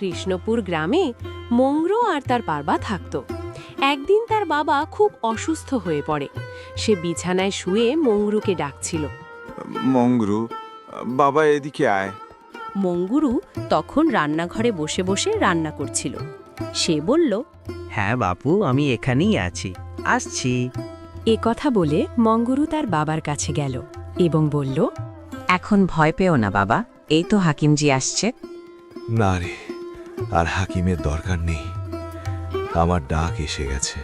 কৃষ্ণপুর গ্রামে মংরু আর তার বাবা থাকত। একদিন তার বাবা খুব অসুস্থ হয়ে পড়ে। সে বিছানায় শুয়ে মংরুকে ডাকছিল। মংরু, বাবা এদিকে আয়। মঙ্গুরু তখন রান্নাঘরে বসে বসে রান্না করছিল। সে বলল, হ্যাঁ বাপু, আমি এখানেই আছি, আসছি। এ কথা বলে মঙ্গুরু তার বাবার কাছে গেল এবং বলল, এখন ভয় পেও না বাবা, এই তো হাকিমজি আসছে। না রে, আর হাকিমের দরকার নেই, আমার ডাক এসে গেছে।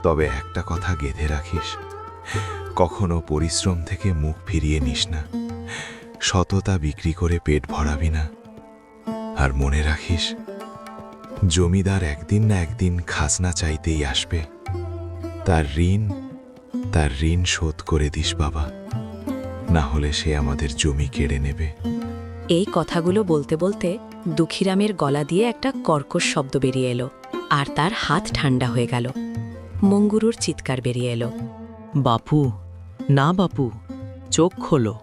তবে একটা কথা গেঁথে রাখিস, কখনো পরিশ্রম থেকে মুখ ফিরিয়ে নিস না, সততা বিক্রি করে পেট ভরাবি না। আর মনে রাখিস, জমিদার একদিন না একদিন খাজনা চাইতেই আসবে। তার ঋণ শোধ করে দিস বাবা, না হলে সে আমাদের জমি কেড়ে নেবে। এই কথাগুলো বলতে বলতে দুঃখীরামের গলা দিয়ে একটা কর্কশ শব্দ বেরিয়ে এলো, আর তার হাত ঠান্ডা হয়ে গেল। মঙ্গুরুর চিৎকার বেরিয়ে এলো, বাপু, না বাপু, চোখ খোলো।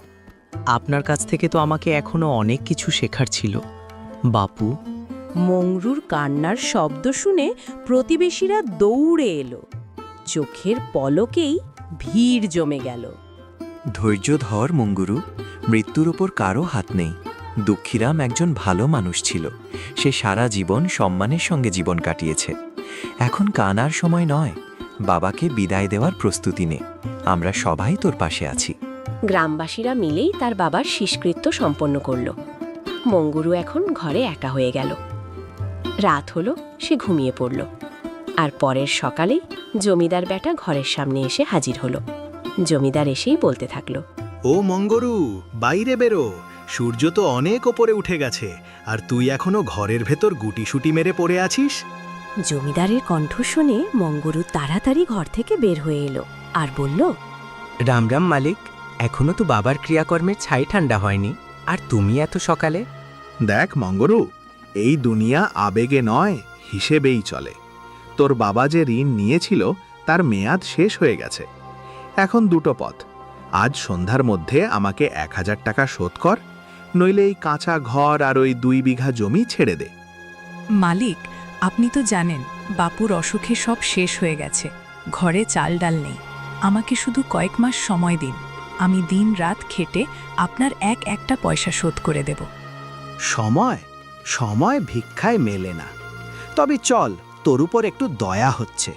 আপনার কাছ থেকে তো আমাকে এখনো অনেক কিছু শেখার ছিল বাপু। মংরুর কান্নার শব্দ শুনে প্রতিবেশীরা দৌড়ে এলো। চোখের পলকেই ভিড় জমে গেল। ধৈর্য ধর মঙ্গুরু, মৃত্যুর ওপর কারো হাত নেই। দুঃখীরাম একজন ভালো মানুষ ছিল। সে সারা জীবন সম্মানের সঙ্গে জীবন কাটিয়েছে। এখন কানার সময় নয়, বাবাকে বিদায় দেওয়ার প্রস্তুতি নে। আমরা সবাই তোর পাশে আছি। গ্রামবাসীরা মিলেই তার বাবার শেষকৃত্য সম্পন্ন করল। মঙ্গুরু এখন ঘরে একা হয়ে গেল। রাত হলো, সে ঘুমিয়ে পড়ল। আর পরের সকালেই জমিদার বেটা ঘরের সামনে এসে হাজির হলো। জমিদার এসেই বলতে থাকলো, ও মঙ্গরু, বাইরে বেরো, সূর্য তো অনেক ওপরে উঠে গেছে, আর তুই এখনো ঘরের ভেতর গুটিসুটি মেরে পড়ে আছিস। জমিদারের কণ্ঠ শুনে মঙ্গুরু তাড়াতাড়ি ঘর থেকে বের হয়ে এলো আর বলল, রাম রাম মালিক, এখনো তো বাবার ক্রিয়াকর্মের ছাই ঠান্ডা হয়নি, আর তুমি এত সকালে? দেখ মঙ্গরু, এই দুনিয়া আবেগে নয়, হিসেবেই চলে। তোর বাবা যে ঋণ নিয়েছিল তার মেয়াদ শেষ হয়ে গেছে। এখন দুটো পথ, আজ সন্ধ্যার মধ্যে আমাকে 1000 টাকা শোধ কর, নইলে এই কাঁচা ঘর আর ওই 2 বিঘা জমি ছেড়ে দে। মালিক, আপনি তো জানেন বাপুর অসুখে সব শেষ হয়ে গেছে, ঘরে চাল ডাল নেই। আমাকে শুধু কয়েক মাস সময় দিন, আমি দিন রাত খেটে আপনার একটা পয়সা শোধ করে দেব। সময় সময় ভিক্ষায় মেলে না। তবে চল, তোর উপর একটু দয়া হচ্ছে।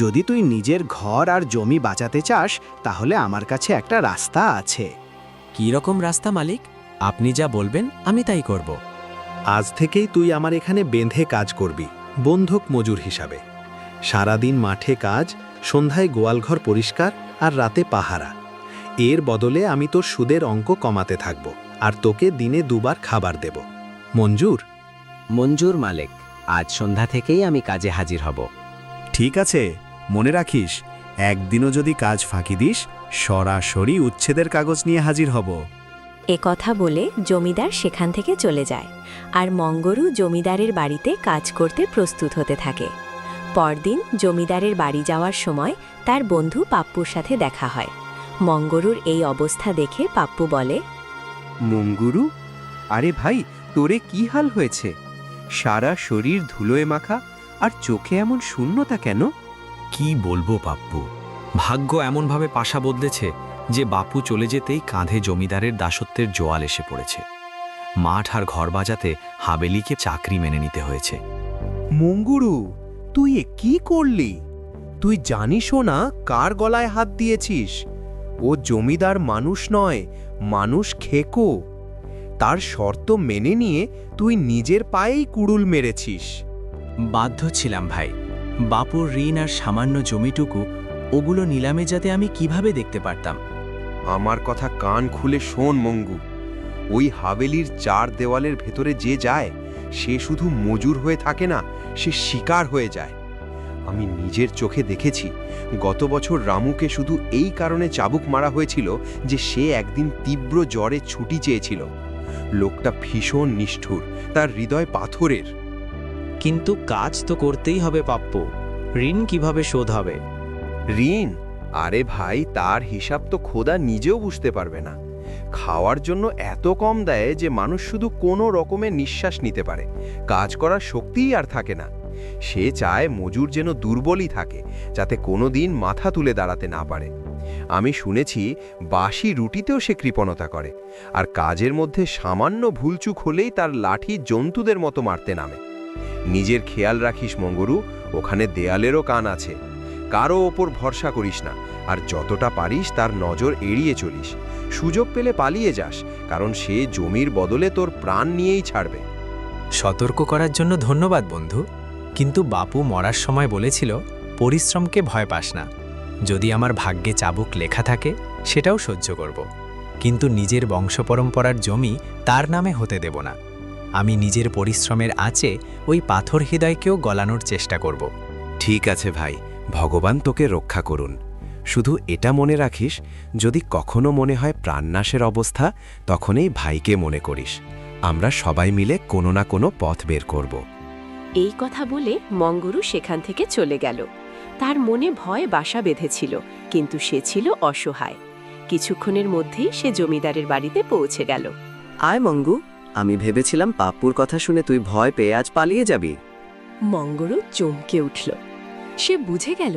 যদি তুই নিজের ঘর আর জমি বাঁচাতে চাস, তাহলে আমার কাছে একটা রাস্তা আছে। কি রকম রাস্তা মালিক? আপনি যা বলবেন আমি তাই করব। আজ থেকেই তুই আমার এখানে বেঁধে কাজ করবি, বন্ধক মজুর হিসাবে। সারাদিন মাঠে কাজ, সন্ধ্যায় গোয়ালঘর পরিষ্কার আর রাতে পাহারা। এর বদলে আমি তোর সুদের অঙ্ক কমাতে থাকব, আর তোকে দিনে 2 বার খাবার দেব। মঞ্জুর? মঞ্জুর মালিক, আজ সন্ধ্যা থেকেই আমি কাজে হাজির হব। ঠিক আছে, মনে রাখিস, একদিনও যদি কাজ ফাঁকি দিস, সরাসরি উচ্ছেদের কাগজ নিয়ে হাজির হব। এ কথা বলে জমিদার সেখান থেকে চলে যায়, আর মঙ্গরু জমিদারের বাড়িতে কাজ করতে প্রস্তুত হতে থাকে। পরদিন জমিদারের বাড়ি যাওয়ার সময় তার বন্ধু পাপ্পুর সাথে দেখা হয়। মঙ্গরুর এই অবস্থা দেখে পাপ্পু বলে, মঙ্গুরু, আরে ভাই, তোরে কি হাল হয়েছে? সারা শরীর ধুলোয় মাখা, আর চোখে এমন শূন্যতা কেন? কি বলবো পাপ্পু, ভাগ্য এমনভাবে পাশা বদলেছে যে বাপু চলে যেতেই কাঁধে জমিদারের দাসত্বের জোয়াল এসে পড়েছে। মাঠ আর ঘর বাজাতে হাবেলিকে চাকরি মেনে নিতে হয়েছে। মঙ্গুরু, তুই এ কি করলি? তুই জানিসও না কার গলায় হাত দিয়েছিস? ও জমিদার মানুষ নয়, মানুষ খেকো। তার শর্ত মেনে নিয়ে তুই নিজের পায়েই কুড়ুল মেরেছিস। বাধ্য ছিলাম ভাই, বাপুর ঋণ আর সামান্য জমিটুকু, ওগুলো নিলামে যাতে আমি কিভাবে দেখতে পারতাম। আমার কথা কান খুলে শোন মঙ্গু, ওই হাবেলির 4 দেওয়ালের ভেতরে যে যায়, সে শুধু মজুর হয়ে থাকে না, সে শিকার হয়ে যায়। আমি নিজের চোখে দেখেছি, গত বছর রামুকে শুধু এই কারণে চাবুক মারা হয়েছিল যে সে একদিন তীব্র জ্বরে ছুটি চেয়েছিল। লোকটা ভীষণ নিষ্ঠুর, তার হৃদয় পাথরের। কিন্তু কাজ তো করতেই হবে পাপ্পু, ঋণ কিভাবে শোধ হবে? ঋণ? আরে ভাই, তার হিসাব তো খোদা নিজেও বুঝতে পারবে না। খাওয়ার জন্য এত কম দেয় যে মানুষ শুধু কোনো রকমের নিঃশ্বাস নিতে পারে, কাজ করার শক্তিই আর থাকে না। সে চায় মজুর যেন দুর্বলই থাকে, যাতে কোনো দিন মাথা তুলে দাঁড়াতে না পারে। আমি শুনেছি বাসি রুটিতেও সে কৃপণতা করে, আর কাজের মধ্যে সামান্য ভুলচুক হলেই তার লাঠি জন্তুদের মতো মারতে নামে। নিজের খেয়াল রাখিস মঙ্গরু, ওখানে দেয়ালেরও কান আছে। কারো ওপর ভরসা করিস না, আর যতটা পারিস তার নজর এড়িয়ে চলিস। সুযোগ পেলে পালিয়ে যাস, কারণ সে জমির বদলে তোর প্রাণ নিয়েই ছাড়বে। সতর্ক করার জন্য ধন্যবাদ বন্ধু, কিন্তু বাপু মরার সময় বলেছিল পরিশ্রমকে ভয় পাস না। যদি আমার ভাগ্যে চাবুক লেখা থাকে সেটাও সহ্য করব, কিন্তু নিজের বংশপরম্পরার জমি তার নামে হতে দেব না। আমি নিজের পরিশ্রমের আঁচে ওই পাথর হৃদয়কেও গলানোর চেষ্টা করব। ঠিক আছে ভাই, ভগবান তোকে রক্ষা করুন। শুধু এটা মনে রাখিস, যদি কখনো মনে হয় প্রাণনাশের অবস্থা, তখনই ভাইকে মনে করিস। আমরা সবাই মিলে কোনো না কোনো পথ বের করব। এই কথা বলে মঙ্গরু সেখান থেকে চলে গেল। তার মনে ভয় বাসা বেঁধেছিল, কিন্তু সে ছিল অসহায়। কিছুক্ষণের মধ্যেই সে জমিদারের বাড়িতে পৌঁছে গেল। আয় মঙ্গু, আমি ভেবেছিলাম পাপ্পুর কথা শুনে তুই ভয় পেয়ে আজ পালিয়ে যাবি। মঙ্গরু চমকে উঠল। সে বুঝে গেল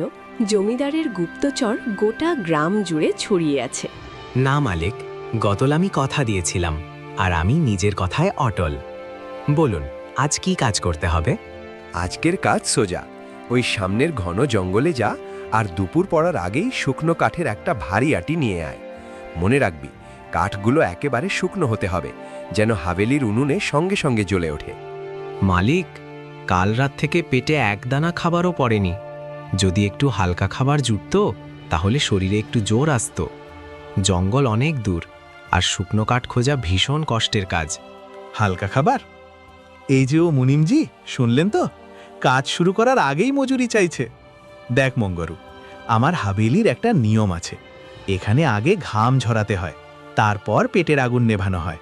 জমিদারের গুপ্তচর গোটা গ্রাম জুড়ে ছড়িয়ে আছে। না মালিক, গতল আমি কথা দিয়েছিলাম, আর আমি নিজের কথায় অটল। বলুন, আজ কি কাজ করতে হবে? আজকের কাজ সোজা, ওই সামনের ঘন জঙ্গলে যা, আর দুপুর পড়ার আগেই শুকনো কাঠের একটা ভারী আটি নিয়ে আয়। মনে রাখবি, কাঠগুলো একেবারে শুকনো হতে হবে, যেন হাভেলির উনুনে সঙ্গে সঙ্গে জ্বলে ওঠে। মালিক, কাল রাত থেকে পেটে একদানা খাবারও পড়েনি। যদি একটু হালকা খাবার জুটত তাহলে শরীরে একটু জোর আসত। জঙ্গল অনেক দূর, আর শুকনো কাঠ খোঁজা ভীষণ কষ্টের কাজ। হালকা খাবার? এই যে ও মুনিমজি, শুনলেন তো? কাজ শুরু করার আগেই মজুরি চাইছে। দেখ মঙ্গরু, আমার হাভেলির একটা নিয়ম আছে। এখানে আগে ঘাম ঝরাতে হয়, তারপর পেটের আগুন নেভানো হয়।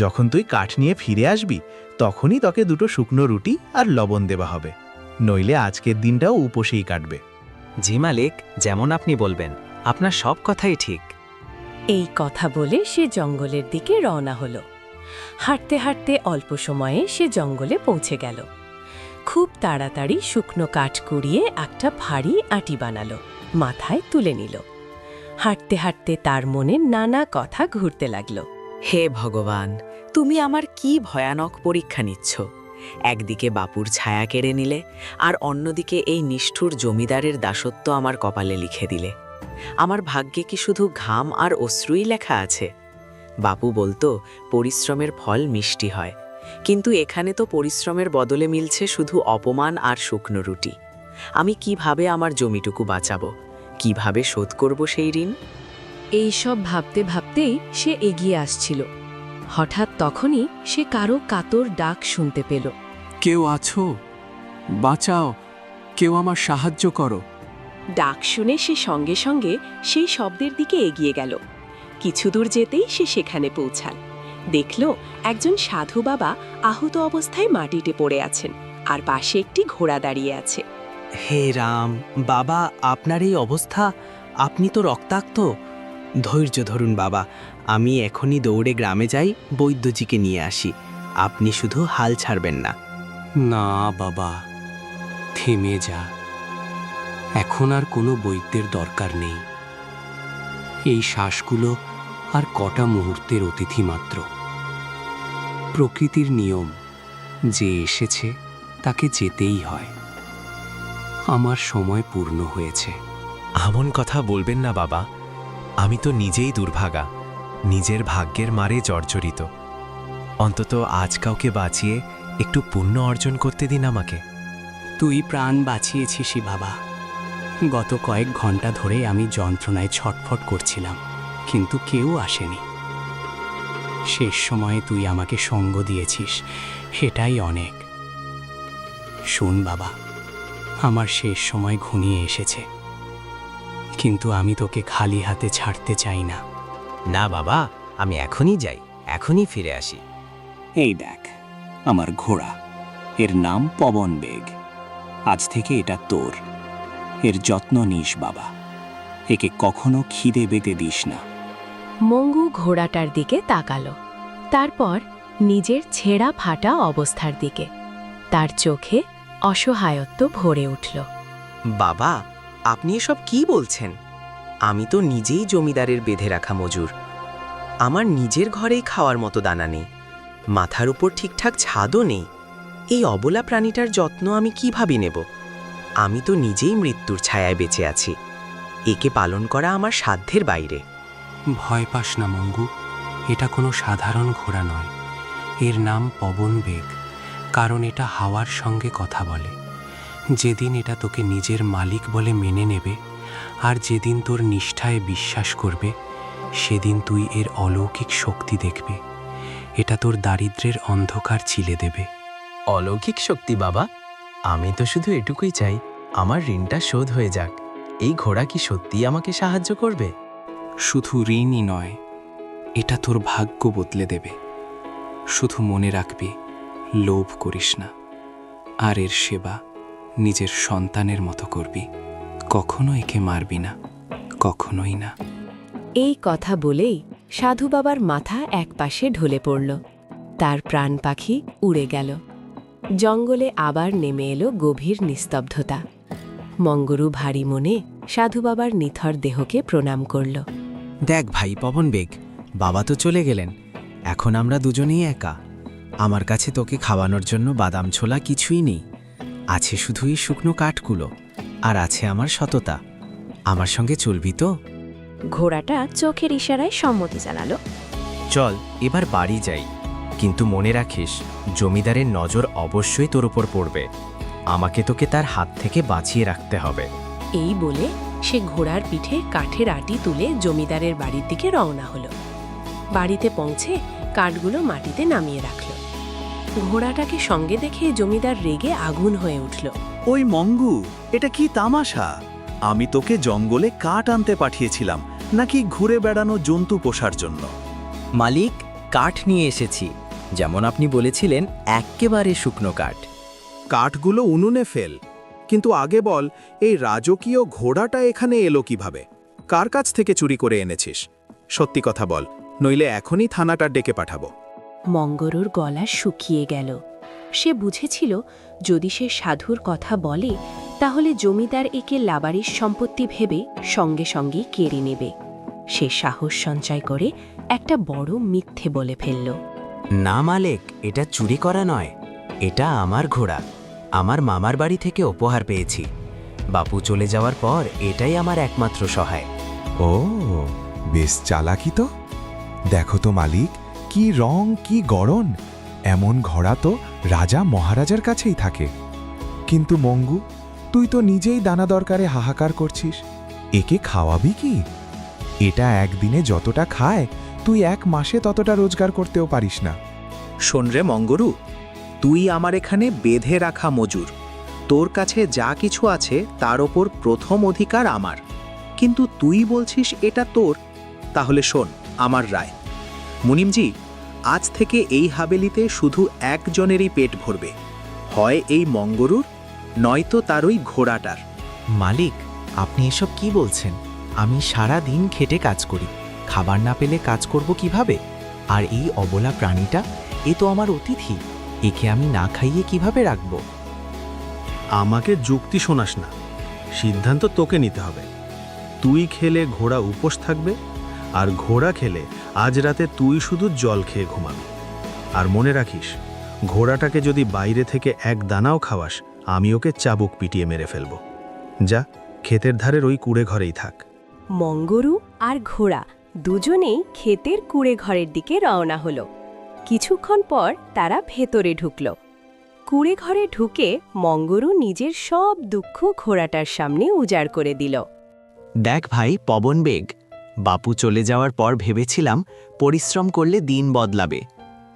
যখন তুই কাঠ নিয়ে ফিরে আসবি, তখনই তোকে দুটো শুকনো রুটি আর লবণ দেওয়া হবে, নইলে আজকের দিনটাও উপসেই কাটবে। জি মালিক, যেমন আপনি বলবেন, আপনার সব কথাই ঠিক। এই কথা বলে সে জঙ্গলের দিকে রওনা হলো। হাঁটতে হাঁটতে অল্প সময়ে সে জঙ্গলে পৌঁছে গেল। খুব তাড়াতাড়ি শুকনো কাঠ কুড়িয়ে একটা ভারী আটি বানালো, মাথায় তুলে নিল। হাঁটতে হাঁটতে তার মনে নানা কথা ঘুরতে লাগলো। হে ভগবান, তুমি আমার কি ভয়ানক পরীক্ষা নিচ্ছ। একদিকে বাপুর ছায়া কেড়ে নিলে, আর অন্যদিকে এই নিষ্ঠুর জমিদারের দাসত্ব আমার কপালে লিখে দিলে। আমার ভাগ্যে কি শুধু ঘাম আর অশ্রুই লেখা আছে? বাপু বলতো পরিশ্রমের ফল মিষ্টি হয়, কিন্তু এখানে তো পরিশ্রমের বদলে মিলছে শুধু অপমান আর শুকনো রুটি। আমি কিভাবে আমার জমিটুকু বাঁচাবো? কিভাবে শোধ করব সেই ঋণ? এই সব ভাবতে ভাবতেই সে এগিয়ে আসছিল। হঠাৎ তখনই সে কারো কাতর ডাক শুনতে পেল। কেউ আছো? বাঁচাও, কেউ আমার সাহায্য করো। ডাক শুনে সে সঙ্গে সঙ্গে সেই শব্দের দিকে এগিয়ে গেল। কিছু দূর যেতেই সে সেখানে পৌঁছাল। দেখল একজন সাধু বাবা আহত অবস্থায় মাটিতে পড়ে আছেন, আর পাশে একটি ঘোড়া দাঁড়িয়ে আছে। হে রাম, বাবা, আপনার এই অবস্থা, আপনি তো রক্তাক্ত। ধৈর্য ধরুন বাবা, আমি এখনই দৌড়ে গ্রামে যাই, বৈদ্যজিকে নিয়ে আসি। আপনি শুধু হাল ছাড়বেন না। না বাবা, থেমে যা। এখন আর কোনো বৈদ্যের দরকার নেই। এই শ্বাসগুলো আর কটা মুহূর্তের অতিথি মাত্র। প্রকৃতির নিয়ম, যে এসেছে তাকে যেতেই হয়। আমার সময় পূর্ণ হয়েছে। এমন কথা বলবেন না বাবা, আমি তো নিজেই দুর্ভাগা, নিজের ভাগ্যের মারে জর্জরিত। অন্তত আজ কাউকে বাঁচিয়ে একটু পুণ্য অর্জন করতে দিন আমাকে। তুই প্রাণ বাঁচিয়েছিসই বাবা। গত কয়েক ঘন্টা ধরে আমি যন্ত্রণায় ছটফট করছিলাম, কিন্তু কেউ আসেনি। শেষ সময়ে তুই আমাকে সঙ্গ দিয়েছিস, সেটাই অনেক। শোন বাবা, আমার শেষ সময় ঘনিয়ে এসেছে, কিন্তু আমি তোকে খালি হাতে ছাড়তে চাই না। না বাবা, আমি এখনই যাই, এখনই ফিরে আসি। এই দেখ আমার ঘোড়া, এর নাম পবন বেগ। আজ থেকে এটা তোর। এর যত্ন নিস বাবা, একে কখনো খিদে বেঁধে দিস না। মঙ্গু ঘোড়াটার দিকে তাকালো, তারপর নিজের ছেঁড়া ফাটা অবস্থার দিকে। তার চোখে অসহায়ত্ব ভরে উঠল। বাবা, আপনি এসব কি বলছেন? আমি তো নিজেই জমিদারের বেঁধে রাখা মজুর। আমার নিজের ঘরেই খাওয়ার মতো দানা নেই, মাথার উপর ঠিকঠাক ছাদও নেই। এই অবলা প্রাণীটার যত্ন আমি কিভাবে নেব? আমি তো নিজেই মৃত্যুর ছায়ায় বেঁচে আছি। একে পালন করা আমার সাধ্যের বাইরে। ভয় পাস না মঙ্গু, এটা কোনো সাধারণ ঘোড়া নয়। এর নাম পবন বেগ, কারণ এটা হাওয়ার সঙ্গে কথা বলে। যেদিন এটা তোকে নিজের মালিক বলে মেনে নেবে, আর যেদিন তোর নিষ্ঠায় বিশ্বাস করবে, সেদিন তুই এর অলৌকিক শক্তি দেখবে। এটা তোর দারিদ্র্যের অন্ধকার চিলে দেবে। অলৌকিক শক্তি বাবা? আমি তো শুধু এটুকুই চাই, আমার ঋণটা শোধ হয়ে যাক। এই ঘোড়া কি সত্যিই আমাকে সাহায্য করবে? শুধু ঋণই নয়, এটা তোর ভাগ্য বদলে দেবে। শুধু মনে রাখবি, লোভ করিস না, আর এর সেবা নিজের সন্তানের মতো করবি। কখনো একে মারবি না, কখনোই না। এই কথা বলেই সাধু বাবার মাথা একপাশে ঢলে পড়ল। তার প্রাণ পাখি উড়ে গেল। জঙ্গলে আবার নেমে এলো গভীর নিস্তব্ধতা। মঙ্গরু ভারী মনে সাধু বাবার নিথর দেহকে প্রণাম করল। দেখ ভাই পবন বেগ, বাবা তো চলে গেলেন, এখন আমরা দুজনেই একা। আমার কাছে তোকে খাওয়ানোর জন্য বাদাম ছোলা কিছুই নেই। আছে শুধু এই শুকনো কাঠগুলো, আর আছে আমার সততা। আমার সঙ্গে চলবি তো? ঘোড়াটা চোখের ইশারায় সম্মতি জানালো। চল এবার বাড়ি যাই, কিন্তু মনে রাখিস, জমিদারের নজর অবশ্যই তোর উপর পড়বে। আমাকে তোকে তার হাত থেকে বাঁচিয়ে রাখতে হবে। এই বলে সে ঘোড়ার পিঠে কাঠের আটি তুলে জমিদারের বাড়ির দিকে রওনা হলো। বাড়িতে পৌঁছে কাঠগুলো মাটিতে নামিয়ে রাখল। ঘোড়াটাকে সঙ্গে দেখে জমিদার রেগে আগুন হয়ে উঠল। ওই মঙ্গু, এটা কি তামাশা? আমি তোকে জঙ্গলে কাঠ আনতে পাঠিয়েছিলাম, নাকি ঘুরে বেড়ানো জন্তু পোষার জন্য? মালিক, কাঠ নিয়ে এসেছি, যেমন আপনি বলেছিলেন, এক্কেবারে শুকনো কাঠ। কাঠগুলো উনুনে ফেল, কিন্তু আগে বল, এই রাজকীয় ঘোড়াটা এখানে এলো কিভাবে? কার কাছ থেকে চুরি করে এনেছিস? সত্যি কথা বল, নইলে এখনই থানাটা ডেকে পাঠাবো। মঙ্গরুর গলা শুকিয়ে গেল। সে বুঝেছিল, যদি সে সাধুর কথা বলে, তাহলে জমিদার একে লাবারির সম্পত্তি ভেবে সঙ্গে সঙ্গেই কেড়ে নেবে। সে সাহস সঞ্চয় করে একটা বড় মিথ্যে বলে ফেলল। না মালিক, এটা চুরি করা নয়, এটা আমার ঘোড়া। আমার মামার বাড়ি থেকে উপহার পেয়েছি। বাপু চলে যাওয়ার পর এটাই আমার একমাত্র সহায়। ও, বেশ চালাকি তো। দেখো তো মালিক, কি রং, কি গড়ন! এমন ঘোড়া তো রাজা মহারাজার কাছেই থাকে। কিন্তু মঙ্গু, তুই তো নিজেই দানা দরকারে হাহাকার করছিস। একে খাওয়াবি কি? এটা একদিনে যতটা খায়, তুই এক মাসে ততটা রোজগার করতেও পারিস না। শোন রে মঙ্গরু, তুই আমার এখানে বেঁধে রাখা মজুর। তোর কাছে যা কিছু আছে তার ওপর প্রথম অধিকার আমার। কিন্তু তুই বলছিস এটা তোর। তাহলে শোন আমার রায়। মুনিমজি, আজ থেকে এই হাবেলিতে শুধু একজনেরই পেট ভরবে, হয় এই মঙ্গরুর, নয়তো তার ওই ঘোড়াটার। মালিক, আপনি এসব কি বলছেন? আমি সারা দিন খেটে কাজ করি, খাবার না পেলে কাজ করব কিভাবে? আর এই অবলা প্রাণীটা, এ তো আমার অতিথি, একে আমি না খাইয়ে কিভাবে রাখব? আমাকে যুক্তি শোনাস না, সিদ্ধান্ত তোকে নিতে হবে। তুই খেলে ঘোড়া উপোস থাকবে, আর ঘোড়া খেলে আজ রাতে তুই শুধু জল খেয়ে ঘুমাবি। আর মনে রাখিস, ঘোড়াটাকে যদি বাইরে থেকে এক দানাও খাওয়াস, আমি ওকে চাবুক পিটিয়ে মেরে ফেলব। যা, ক্ষেতের ধারের ওই কুড়ে ঘরেই থাক। মঙ্গরু আর ঘোড়া দুজনেই ক্ষেতের কুড়ে ঘরের দিকে রওনা হলো। কিছুক্ষণ পর তারা ভেতরে ঢুকল। কুড়ে ঘরে ঢুকে মঙ্গরু নিজের সব দুঃখ ঘোড়াটার সামনে উজাড় করে দিল। দেখ ভাই পবন বেগ, বাপু চলে যাওয়ার পর ভেবেছিলাম পরিশ্রম করলে দিন বদলাবে,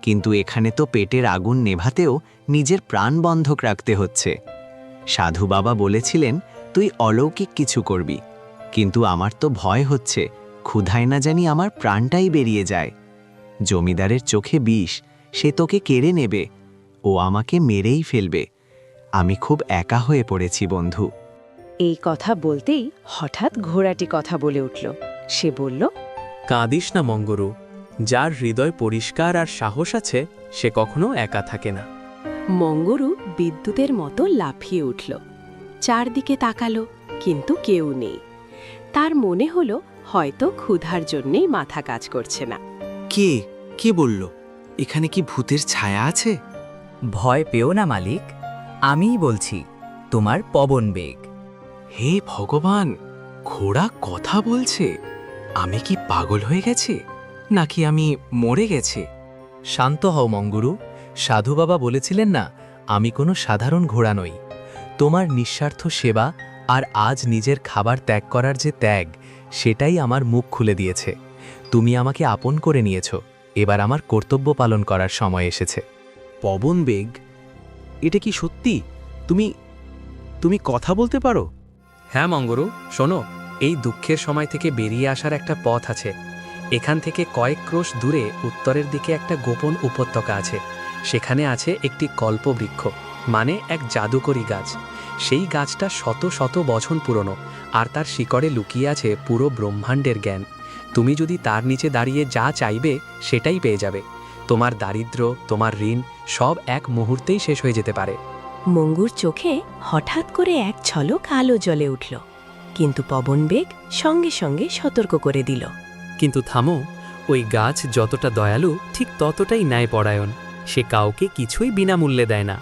কিন্তু এখানে তো পেটের আগুন নেভাতেও নিজের প্রাণ বন্ধক রাখতে হচ্ছে। সাধু বাবা বলেছিলেন তুই অলৌকিক কিছু করবি, কিন্তু আমার তো ভয় হচ্ছে ক্ষুধায় না জানি আমার প্রাণটাই বেরিয়ে যায়। জমিদারের চোখে বিষ, সে তোকে কেড়ে নেবে, ও আমাকে মেরেই ফেলবে। আমি খুব একা হয়ে পড়েছি বন্ধু। এই কথা বলতেই হঠাৎ ঘোড়াটি কথা বলে উঠল। সে বলল, কাঁদিস না মঙ্গরু, যার হৃদয় পরিষ্কার আর সাহস আছে সে কখনো একা থাকে না। মঙ্গরু বিদ্যুতের মতো লাফিয়ে উঠল, চারদিকে তাকালো, কিন্তু কেউ নেই। তার মনে হলো হয়তো ক্ষুধার জন্যেই মাথা কাজ করছে না। কে বলল এখানে কি ভূতের ছায়া আছে? ভয় পেও না মালিক, আমিই বলছি, তোমার পবন বেগ। হে ভগবান, ঘোড়া কথা বলছে। আমি কি পাগল হয়ে গেছি, নাকি আমি মরে গেছি? শান্ত হও মঙ্গরু, সাধু বাবা বলেছিলেন না, আমি কোনো সাধারণ ঘোড়া নই। তোমার নিঃস্বার্থ সেবা আর আজ নিজের খাবার ত্যাগ করার যে ত্যাগ, সেটাই আমার মুখ খুলে দিয়েছে। তুমি আমাকে আপন করে নিয়েছ, এবার আমার কর্তব্য পালন করার সময় এসেছে। পবন বেগ, এটা কি সত্যি? তুমি কথা বলতে পারো? হ্যাঁ মঙ্গরু, শোনো, এই দুঃখের সময় থেকে বেরিয়ে আসার একটা পথ আছে। এখান থেকে কয়েক ক্রোশ দূরে উত্তরের দিকে একটা গোপন উপত্যকা আছে। সেখানে আছে একটি কল্পবৃক্ষ, মানে এক জাদুকরী গাছ। সেই গাছটা শত শত বছর পুরনো, আর তার শিকড়ে লুকিয়ে আছে পুরো ব্রহ্মাণ্ডের জ্ঞান। তুমি যদি তার নিচে দাঁড়িয়ে যা চাইবে সেটাই পেয়ে যাবে। তোমার দারিদ্র্য, তোমার ঋণ সব এক মুহূর্তেই শেষ হয়ে যেতে পারে। মঙ্গুর চোখে হঠাৎ করে এক ঝলক আলো জ্বলে উঠল, কিন্তু পবন বেগ সঙ্গে সঙ্গে সতর্ক করে দিল। কিন্তু থামো, ওই গাছ যতটা দয়ালু ঠিক ততটাই ন্যায়পরায়ণ। সে কাউকে কিছুই বিনামূল্যে দেয় না।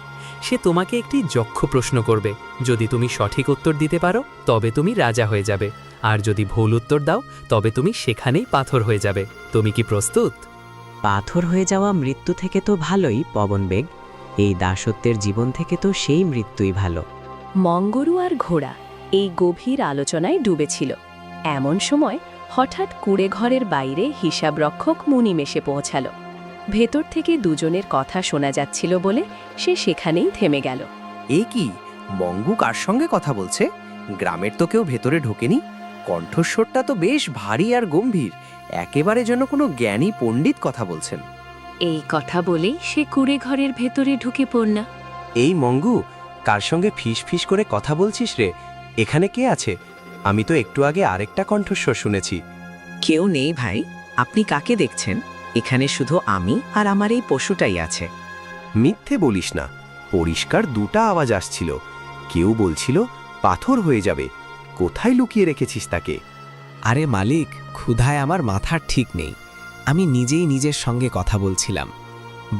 সে তোমাকে একটি যক্ষ প্রশ্ন করবে, যদি তুমি সঠিক উত্তর দিতে পারো তবে তুমি রাজা হয়ে যাবে, আর যদি ভুল উত্তর দাও তবে তুমি সেখানেই পাথর হয়ে যাবে। তুমি কি প্রস্তুত? পাথর হয়ে যাওয়া মৃত্যু থেকে তো ভালোই পবন বেগ, এই দাসত্বের জীবন থেকে তো সেই মৃত্যুই ভালো। মঙ্গরু আর ঘোড়া এই গভীর আলোচনায় ডুবেছিল। এমন সময় হঠাৎ কুঁড়ে ঘরের বাইরে হিসাবরক্ষক মুনিম এসে পৌঁছাল। ভেতর থেকে দুজনের কথা শোনা যাচ্ছিল বলে সে সেখানেই থেমে গেল। এ কি, মঙ্গু কার সঙ্গে কথা বলছে? গ্রামের তো কেউ ভেতরে ঢোকেনি। কণ্ঠস্বরটা তো বেশ ভারী আর গম্ভীর, একেবারে যেন কোনো জ্ঞানী পণ্ডিত কথা বলছেন। এই কথা বলেই সে কুঁড়ে ঘরের ভেতরে ঢুকে পড়ল। এই মঙ্গু, কার সঙ্গে ফিস ফিস করে কথা বলছিস রে? এখানে কে আছে? আমি তো একটু আগে আরেকটা কণ্ঠস্বর শুনেছি। কেউ নেই ভাই, আপনি কাকে দেখছেন? এখানে শুধু আমি আর আমার এই পশুটাই আছে। মিথ্যে বলিস না, পরিষ্কার দুটা আওয়াজ আসছিল। কেউ বলছিল পাথর হয়ে যাবে। কোথায় লুকিয়ে রেখেছিস তাকে? আরে মালিক, ক্ষুধায় আমার মাথার ঠিক নেই। আমি নিজেই নিজের সঙ্গে কথা বলছিলাম।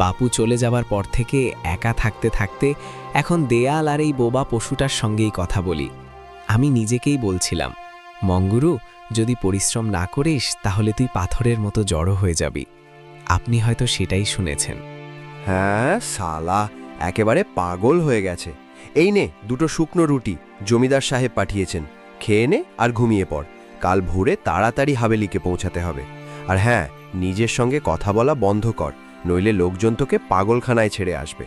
বাপু চলে যাবার পর থেকে একা থাকতে থাকতে এখন দেয়াল আর এই বোবা পশুটার সঙ্গেই কথা বলি। আমি নিজেকেই বলছিলাম, মঙ্গুরু, যদি পরিশ্রম না করিস তাহলে তুই পাথরের মতো জড়ো হয়ে যাবি। আপনি হয়তো সেটাই শুনেছেন। হ্যাঁ, সালা একেবারে পাগল হয়ে গেছে। এই নে দুটো শুকনো রুটি, জমিদার সাহেব পাঠিয়েছেন। খেয়ে নে আর ঘুমিয়ে পড়। কাল ভোরে তাড়াতাড়ি হাভেলিকে পৌঁছাতে হবে। আর হ্যাঁ, নিজের সঙ্গে কথা বলা বন্ধ কর, নইলে লোকজন তোকে পাগলখানায় ছেড়ে আসবে।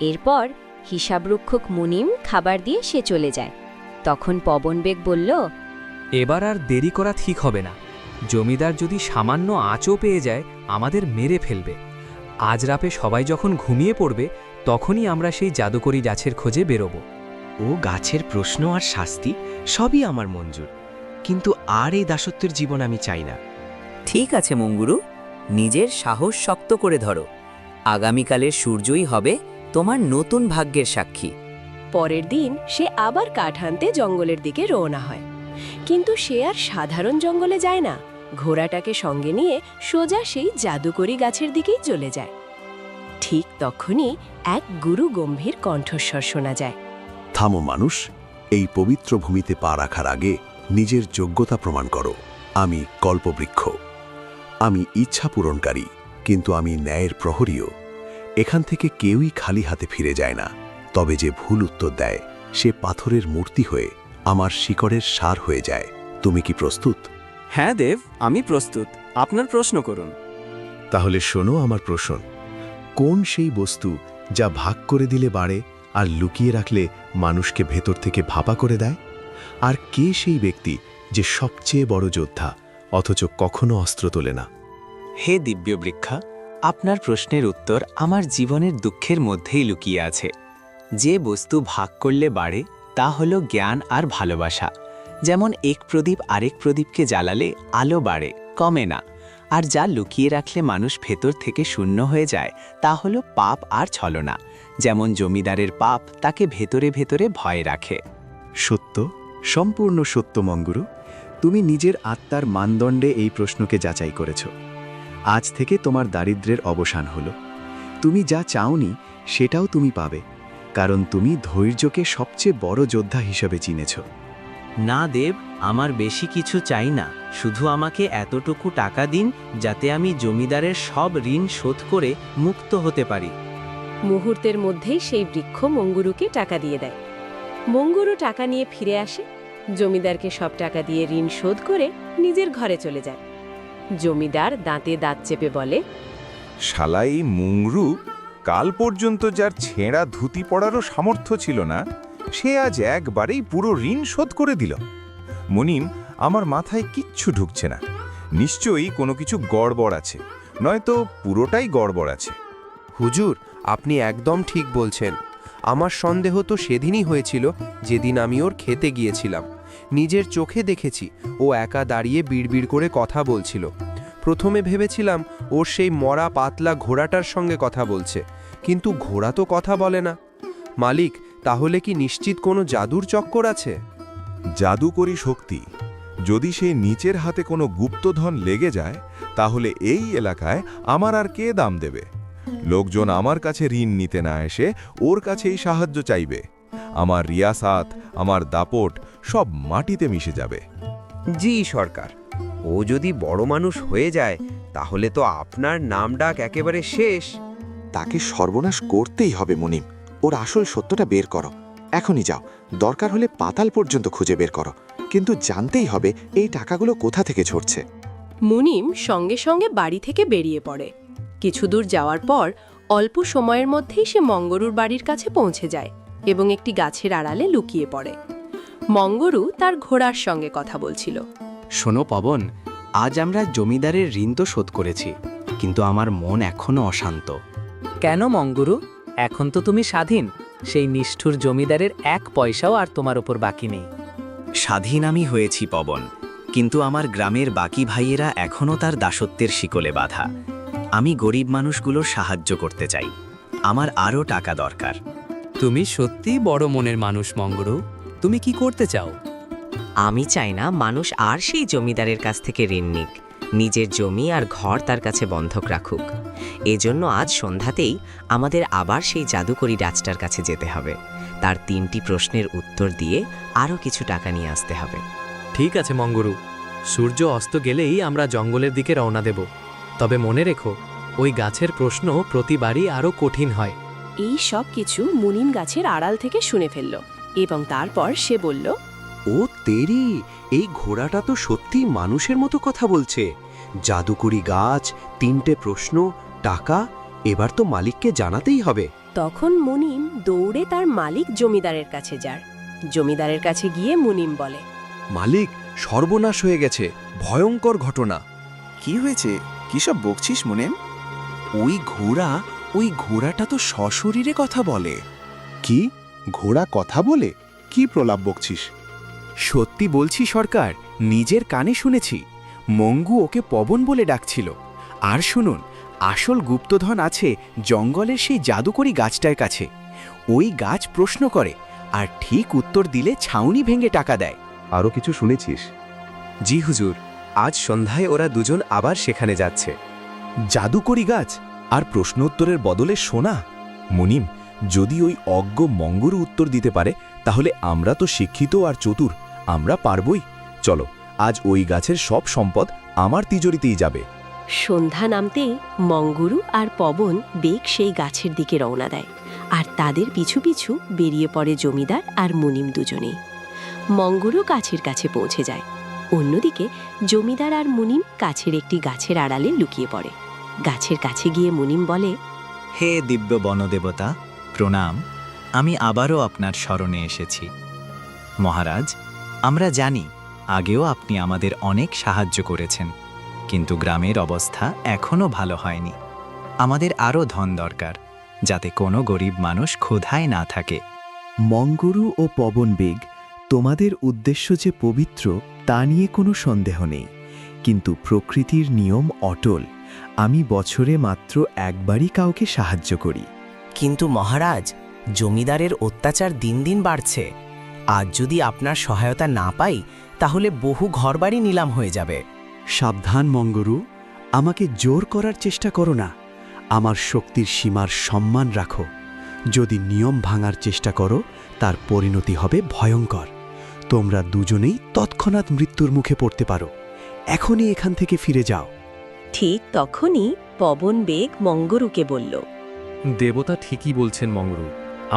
এরপর হিসাবরক্ষক মুনিম খাবার দিয়ে সে চলে যায়। তখন পবন বেগ বলল, এবার আর দেরি করা ঠিক হবে না। জমিদার যদি সামান্য আঁচও পেয়ে যায় আমাদের মেরে ফেলবে। আজ রাতে সবাই যখন ঘুমিয়ে পড়বে তখনই আমরা সেই জাদুকরী গাছের খোঁজে বেরোব। ও গাছের প্রশ্ন আর শাস্তি সবই আমার মঞ্জুর, কিন্তু আর এই দাসত্বের জীবন আমি চাই না। ঠিক আছে মঙ্গুরু, নিজের সাহস শক্ত করে ধরো। আগামীকালের সূর্যই হবে তোমার নতুন ভাগ্যের সাক্ষী। পরের দিন সে আবার কাঠ আনতে জঙ্গলের দিকে রওনা হয়। কিন্তু সে আর সাধারণ জঙ্গলে যায় না, ঘোড়াটাকে সঙ্গে নিয়ে সোজা সেই জাদুকরী গাছের দিকেই চলে যায়। ঠিক তখনই এক গুরু গম্ভীর কণ্ঠস্বর শোনা যায়। থামো মানুষ, এই পবিত্র ভূমিতে পা রাখার আগে নিজের যোগ্যতা প্রমাণ করো। আমি কল্পবৃক্ষ, আমি ইচ্ছা পূরণকারী, কিন্তু আমি ন্যায়ের প্রহরীও। এখান থেকে কেউই খালি হাতে ফিরে যায় না। তবে যে ভুল উত্তর দেয় সে পাথরের মূর্তি হয়ে আমার শিকড়ের সার হয়ে যায়। তুমি কি প্রস্তুত? হ্যাঁ দেব, আমি প্রস্তুত। আপনার প্রশ্ন করুন। তাহলে শোনো আমার প্রশ্ন। কোন সেই বস্তু যা ভাগ করে দিলে বাড়ে আর লুকিয়ে রাখলে মানুষকে ভেতর থেকে ভাপা করে দেয়? আর কে সেই ব্যক্তি যে সবচেয়ে বড় যোদ্ধা অথচ কখনো অস্ত্র তোলে না? হে দিব্যবৃক্ষা, আপনার প্রশ্নের উত্তর আমার জীবনের দুঃখের মধ্যেই লুকিয়ে আছে। যে বস্তু ভাগ করলে বাড়ে তা হলো জ্ঞান আর ভালোবাসা। যেমন এক প্রদীপ আরেক প্রদীপকে জ্বালালে আলো বাড়ে, কমে না। আর যা লুকিয়ে রাখলে মানুষ ভেতর থেকে শূন্য হয়ে যায় তা হলো পাপ আর ছলনা। যেমন জমিদারের পাপ তাকে ভেতরে ভেতরে ভয় রাখে। সত্য, সম্পূর্ণ সত্য মঙ্গুরু। তুমি নিজের আত্মার মানদণ্ডে এই প্রশ্নকে যাচাই করেছ। আজ থেকে তোমার দারিদ্র্যের অবসান হলো। তুমি যা চাওনি সেটাও তুমি পাবে, কারণ তুমি ধৈর্যকে সবচেয়ে বড় যোদ্ধা হিসেবে চিনেছ। না দেব, আমার বেশি কিছু চাই না, শুধু আমাকে এতটুকু টাকা দিন যাতে আমি জমিদারের সব ঋণ শোধ করে মুক্ত হতে পারি। মুহূর্তের মধ্যেই সেই বৃক্ষ মঙ্গুরুকে টাকা দিয়ে দেয়। মঙ্গুরু টাকা নিয়ে ফিরে আসে, জমিদারকে সব টাকা দিয়ে ঋণ শোধ করে নিজের ঘরে চলে যায়। জমিদার দাঁতে দাঁত চেপে বলে, শালা এই মুংরু কাল পর্যন্ত যার ছেঁড়া ধুতি পড়ারও সামর্থ্য ছিল না, সে আজ একবারেই পুরো ঋণ শোধ করে দিল। মুনিম, আমার মাথায় কিচ্ছু ঢুকছে না। নিশ্চয়ই কোনো কিছু গড়বড় আছে, নয়তো পুরোটাই গড়বড় আছে। হুজুর, আপনি একদম ঠিক বলছেন। আমার সন্দেহ তো সেদিনই হয়েছিল যেদিন আমি ওর খেতে গিয়েছিলাম। নিজের চোখে দেখেছি ও একা দাঁড়িয়ে বিড়বিড় করে কথা বলছিল। প্রথমে ভেবেছিলাম ওর সেই মরা পাতলা ঘোড়াটার সঙ্গে কথা বলছে, কিন্তু ঘোড়া তো কথা বলে না। মালিক, তাহলে কি নিশ্চিত কোনো জাদুর চক্কর আছে? জাদুকরী শক্তি। যদি সেই নিচের হাতে কোনো গুপ্তধন লেগে যায়, তাহলে এই এলাকায় আমার আর কে দাম দেবে? লোকজন আমার কাছে ঋণ নিতে না এসে ওর কাছেই সাহায্য চাইবে। আমার রিয়াসাত, আমার দাপট সব মাটিতে মিশে যাবে। জি সরকার, ও যদি বড় মানুষ হয়ে যায় তাহলে তো আপনার নাম ডাক একেবারে শেষ। তাকে সর্বনাশ করতেই হবে মুনিম। ওর আসল সত্যটা বের করো, এখনই যাও। দরকার হলে পাতাল পর্যন্ত খুঁজে বের করো, কিন্তু জানতেই হবে এই টাকাগুলো কোথা থেকে ঝরছে। মুনিম সঙ্গে সঙ্গে বাড়ি থেকে বেরিয়ে পড়ে। কিছু দূর যাওয়ার পর অল্প সময়ের মধ্যেই সে মঙ্গরুর বাড়ির কাছে পৌঁছে যায় এবং একটি গাছের আড়ালে লুকিয়ে পড়ে। মঙ্গরু তার ঘোড়ার সঙ্গে কথা বলছিল। শোনো পবন, আজ আমরা জমিদারের ঋণ তো শোধ করেছি, কিন্তু আমার মন এখনো অশান্ত। কেন মঙ্গুরু? এখন তো তুমি স্বাধীন। সেই নিষ্ঠুর জমিদারের এক পয়সাও আর তোমার ওপর বাকি নেই। স্বাধীন আমি হয়েছি পবন, কিন্তু আমার গ্রামের বাকি ভাইয়েরা এখনও তার দাসত্বের শিকলে বাঁধা। আমি গরিব মানুষগুলোর সাহায্য করতে চাই। আমার আরও টাকা দরকার। তুমি সত্যিই বড় মনের মানুষ মঙ্গুরু। তুমি কি করতে চাও? আমি চাই না মানুষ আর সেই জমিদারের কাছ থেকে ঋণ নিক, নিজের জমি আর ঘর তার কাছে বন্ধক রাখুক। এজন্য আজ সন্ধ্যাতেই আমাদের আবার সেই জাদুকরী রাজটার কাছে যেতে হবে। তার 3টি প্রশ্নের উত্তর দিয়ে আরও কিছু টাকা নিয়ে আসতে হবে। ঠিক আছে মঙ্গুরু, সূর্য অস্ত গেলেই আমরা জঙ্গলের দিকে রওনা দেব। তবে মনে রেখো, ওই গাছের প্রশ্ন প্রতিবারই আরও কঠিন হয়। এই সব কিছু মুনিম গাছের আড়াল থেকে শুনে ফেলল এবং তারপর সে বলল, ও তেরি, এই ঘোড়াটা তো সত্যি মানুষের মতো কথা বলছে। জাদুকরি গাছ, 3টে প্রশ্ন, টাকা, এবার তো মালিককে জানাতেই হবে। তখন মুনিম দৌড়ে তার মালিক জমিদারের কাছে যায়। জমিদারের কাছে গিয়ে মুনিম বলে, মালিক, সর্বনাশ হয়ে গেছে, ভয়ঙ্কর ঘটনা। কি হয়েছে? কি সব বকছিস মুনিম? ওই ঘোড়াটা তো সশরীরে কথা বলে। কি? ঘোড়া কথা বলে? কি প্রলাপ বকছিস? সত্যি বলছি সরকার, নিজের কানে শুনেছি। মঙ্গু ওকে পবন বলে ডাকছিল। আর শুনুন, আসল গুপ্তধন আছে জঙ্গলের সেই জাদুকরী গাছটার কাছে। ওই গাছ প্রশ্ন করে, আর ঠিক উত্তর দিলে ছাউনি ভেঙে টাকা দেয়। আরও কিছু শুনেছিস? জি হুজুর, আজ সন্ধ্যায় ওরা দুজন আবার সেখানে যাচ্ছে। জাদুকরী গাছ আর প্রশ্ন উত্তরের বদলে সোনা। মুনিম, যদি ওই অজ্ঞ মঙ্গরু উত্তর দিতে পারে, তাহলে আমরা তো শিক্ষিত আর চতুর, আমরা পারবই। চলো, আজ ওই গাছের সব সম্পদ আমার তিজোরিতেই যাবে। সন্ধ্যা নামতেই মঙ্গুরু আর পবন বেগ সেই গাছের দিকে রওনা দেয়, আর তাদের পিছু পিছু বেরিয়ে পড়ে জমিদার আর মুনিম দুজনেই। মঙ্গুরু গাছের কাছে পৌঁছে যায়। অন্যদিকে জমিদার আর মুনিম কাছের একটি গাছের আড়ালে লুকিয়ে পড়ে। গাছের কাছে গিয়ে মুনিম বলে, হে দিব্য বনদেবতা, প্রণাম। আমি আবারও আপনার শরণে এসেছি। মহারাজ, আমরা জানি আগেও আপনি আমাদের অনেক সাহায্য করেছেন, কিন্তু গ্রামের অবস্থা এখনও ভালো হয়নি। আমাদের আরও ধন দরকার, যাতে কোনো গরিব মানুষ ক্ষুধায় না থাকে। মঙ্গরু ও পবন বেগ, তোমাদের উদ্দেশ্য যে পবিত্র তা নিয়ে কোনো সন্দেহ নেই। কিন্তু প্রকৃতির নিয়ম অটল। আমি বছরে মাত্র একবারই কাউকে সাহায্য করি। কিন্তু মহারাজ, জমিদারের অত্যাচার দিন দিন বাড়ছে। আজ যদি আপনার সহায়তা না পাই তাহলে বহু ঘরবাড়ি নিলাম হয়ে যাবে। সাবধান মঙ্গরু, আমাকে জোর করার চেষ্টা করো না। আমার শক্তির সীমার সম্মান রাখো। যদি নিয়ম ভাঙার চেষ্টা করো তার পরিণতি হবে ভয়ঙ্কর। তোমরা দুজনেই তৎক্ষণাৎ মৃত্যুর মুখে পড়তে পারো। এখনই এখান থেকে ফিরে যাও। ঠিক তখনই পবন বেগ মঙ্গরুকে বলল, দেবতা ঠিকই বলছেন মঙ্গরু,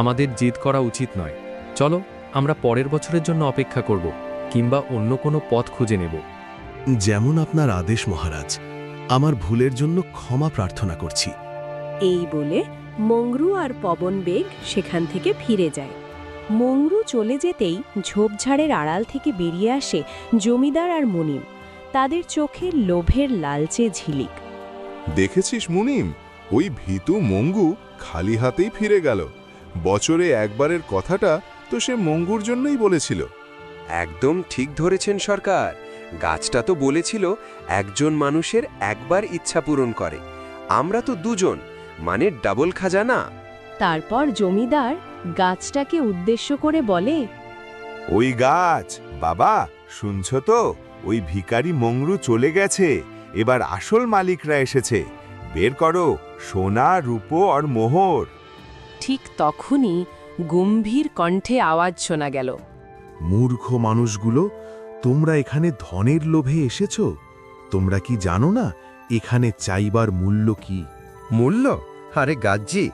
আমাদের জিদ করা উচিত নয়। চলো আমরা পরের বছরের জন্য অপেক্ষা করব, কিংবা অন্য কোনো পথ খুঁজে নেব। যেমন আপনার আদেশ মহারাজ, আমার ভুলের জন্য ক্ষমা প্রার্থনা করছি। এই বলে মঙ্গরু আর পবন বেগ সেখান থেকে ফিরে যায়। মঙ্গরু চলে যেতেই ঝোপঝাড়ের আড়াল থেকে বেরিয়ে আসে জমিদার আর মুনিম। তাদের চোখে লোভের লালচে ঝিলিক। দেখেছিস মুনিম, ওই ভীতু মঙ্গু খালি হাতেই ফিরে গেল। বছরে একবারের কথাটা তো সে মঙ্গুর জন্যই বলেছিল। একদম ঠিক ধরেছেন সরকার। গাছটা তো বলেছিল একজন মানুষের একবার ইচ্ছা পূরণ করে, আমরা তো দুজন, মানে ডাবল খাজানা। তারপর জমিদার গাছটাকে উদ্দেশ্য করে বলে, ওই গাছ, বাবা শুনছ তো, ওই ভিখারি মঙ্গরু চলে গেছে, এবার আসল মালিকরা এসেছে। বের করো সোনা, রূপো আর মোহর। ঠিক তখনই গম্ভীর কণ্ঠে আওয়াজ শোনা গেল, মূর্খ মানুষগুলো, তোমরা এখানে ধনের লোভে এসেছ? তোমরা কি জানো না এখানে চাইবার মূল্য কি? মূল্য? আরে গাজ্জি,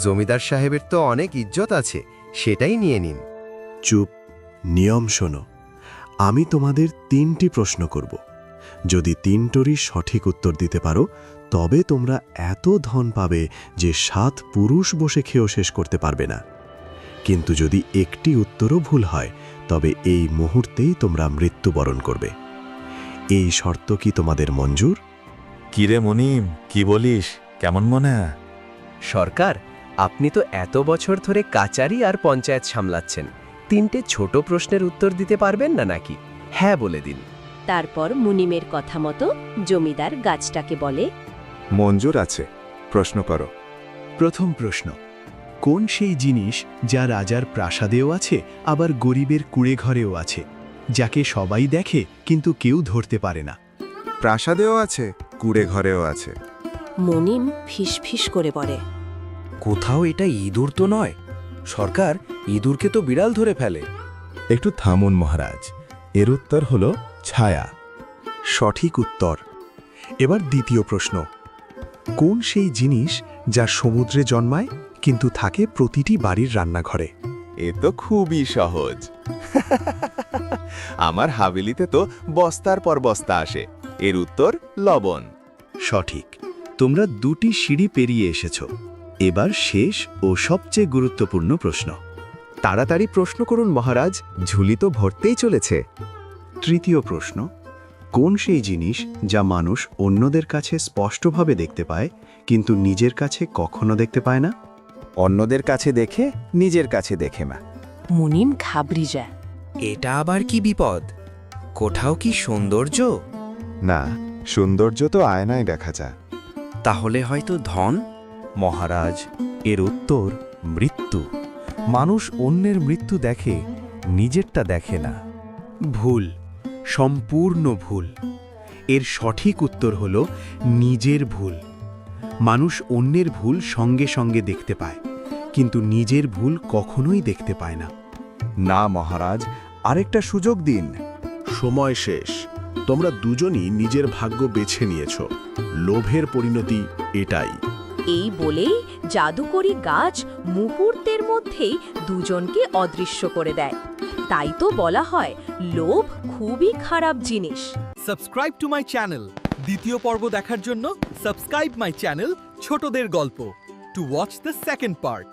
জমিদার সাহেবের তো অনেক ইজ্জত আছে, সেটাই নিয়ে নিন। চুপ, নিয়ম শোনো। আমি তোমাদের 3টি প্রশ্ন করব। যদি 3টোরই সঠিক উত্তর দিতে পারো তবে তোমরা এত ধন পাবে যে 7 পুরুষ বসে খেয়েও শেষ করতে পারবে না। কিন্তু যদি একটি উত্তরও ভুল হয় তবে এই মুহূর্তেই তোমরা মৃত্যুবরণ করবে। এই শর্ত কি তোমাদের মঞ্জুর? কিরে মনিম, কি বলিস, কেমন মনে হয়? সরকার, আপনি তো এত বছর ধরে কাচারি আর পঞ্চায়েত সামলাচ্ছেন, 3টে ছোট প্রশ্নের উত্তর দিতে পারবেন না নাকি? হ্যাঁ বলে দিন। তারপর মুনিমের কথা মতো জমিদার গাছটাকে বলে, মঞ্জুর আছে, প্রশ্ন করো। প্রথম প্রশ্ন, কোন সেই জিনিস যা রাজার প্রাসাদেও আছে আবার গরিবের কুড়ে ঘরেও আছে, যাকে সবাই দেখে কিন্তু কেউ ধরতে পারে না? প্রাসাদেও আছে, কুড়ে ঘরেও আছে। মুনিম ফিসফিস করে বলে, কোথাও এটা ইঁদুর তো নয়। সরকার, ইঁদুরকে তো বিড়াল ধরে ফেলে। একটু থামুন মহারাজ, এর উত্তর হল ছায়া। সঠিক উত্তর। এবার দ্বিতীয় প্রশ্ন, কোন সেই জিনিস যা সমুদ্রে জন্মায় কিন্তু থাকে প্রতিটি বাড়ির রান্নাঘরে? এ তো খুবই সহজ। আমার হাভেলিতে তো বস্তার পর বস্তা আসে। এর উত্তর লবণ। সঠিক। তোমরা 2টি সিঁড়ি পেরিয়ে এসেছ। এবার শেষ ও সবচেয়ে গুরুত্বপূর্ণ প্রশ্ন। তাড়াতাড়ি প্রশ্ন করুন মহারাজ, ঝুলি তো ভরতেই চলেছে। তৃতীয় প্রশ্ন, কোন সেই জিনিস যা মানুষ অন্যদের কাছে স্পষ্টভাবে দেখতে পায় কিন্তু নিজের কাছে কখনো দেখতে পায় না? অন্যদের কাছে দেখে, নিজের কাছে দেখে না। মুনিম ঘাবড়ে যায়। এটা আবার কি বিপদ? কোথাও কি সৌন্দর্য? না, সৌন্দর্য তো আয়নায় দেখা যায়। তাহলে হয়তো ধন? মহারাজ, এর উত্তর মৃত্যু। মানুষ অন্যের মৃত্যু দেখে, নিজেরটা দেখে না। ভুল, সম্পূর্ণ ভুল। এর সঠিক উত্তর হল নিজের ভুল। মানুষ অন্যের ভুল সঙ্গে সঙ্গে দেখতে পায়, কিন্তু নিজের ভুল কখনোই দেখতে পায় না। না মহারাজ, আরেকটা সুযোগ দিন। সময় শেষ। তোমরা দুজনই নিজের ভাগ্য বেছে নিয়েছ। লোভের পরিণতি এটাই। এই বলেই জাদুকরি গাছ মুহূর্তের মধ্যেই দুজনকে অদৃশ্য করে দেয়। তাই তো বলা হয় লোভ খুবই খারাপ জিনিস। Subscribe to my channel. দ্বিতীয় পর্ব দেখার জন্য সাবস্ক্রাইব মাই চ্যানেল ছোটদের গল্প to watch the second part.